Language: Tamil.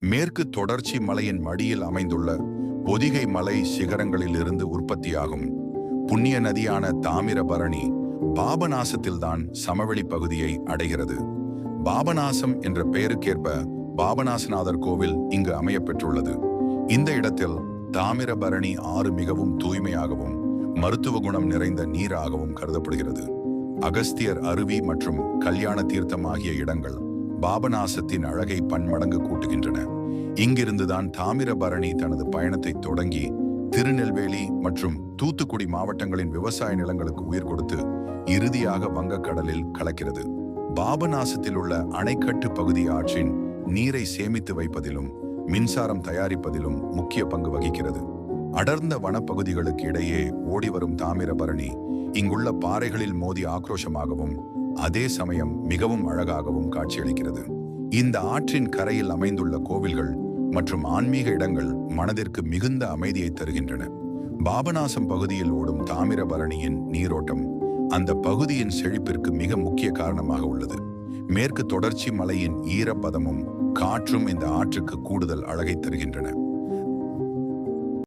மேற்கு தொடர்ச்சி மலையின் மடியில் அமைந்துள்ள பொதிகை மலை சிகரங்களில் இருந்து உற்பத்தியாகும் புண்ணிய நதியான தாமிரபரணி பாபநாசத்தில்தான் சமவெளி பகுதியை அடைகிறது. பாபநாசம் என்ற பெயருக்கேற்ப பாபநாசநாதர் கோவில் இங்கு அமையப்பெற்றுள்ளது. இந்த இடத்தில் தாமிரபரணி ஆறு மிகவும் தூய்மையாகவும் மருத்துவ குணம் நிறைந்த நீராகவும் கருதப்படுகிறது. அகஸ்தியர் அருவி மற்றும் கல்யாண தீர்த்தம் ஆகிய இடங்கள் பாபநாசத்தின் அழகை பன்மடங்கு கூட்டுகின்றன. இங்கிருந்துதான் தாமிரபரணி தனது பயணத்தை தொடங்கி திருநெல்வேலி மற்றும் தூத்துக்குடி மாவட்டங்களின் விவசாய நிலங்களுக்கு உயிர் கொடுத்து இறுதியாக வங்கக்கடலில் கலக்கிறது. பாபநாசத்தில் உள்ள அணைக்கட்டு பகுதி ஆற்றின் நீரை சேமித்து வைப்பதிலும் மின்சாரம் தயாரிப்பதிலும் முக்கிய பங்கு வகிக்கிறது. அடர்ந்த வனப்பகுதிகளுக்கு இடையே ஓடிவரும் தாமிரபரணி இங்குள்ள பாறைகளில் மோதி ஆக்ரோஷமாகவும் அதே சமயம் மிகவும் அழகாகவும் காட்சியளிக்கிறது. இந்த ஆற்றின் கரையில் அமைந்துள்ள கோவில்கள் மற்றும் ஆன்மீக இடங்கள் மனதிற்கு மிகுந்த அமைதியை தருகின்றன. பாபநாசம் பகுதியில் ஓடும் தாமிரபரணியின் நீரோட்டம் அந்த பகுதியின் செழிப்பிற்கு மிக முக்கிய காரணமாக உள்ளது. மேற்கு தொடர்ச்சி மலையின் ஈரப்பதமும் காற்றும் இந்த ஆற்றுக்கு கூடுதல் அழகை தருகின்றன.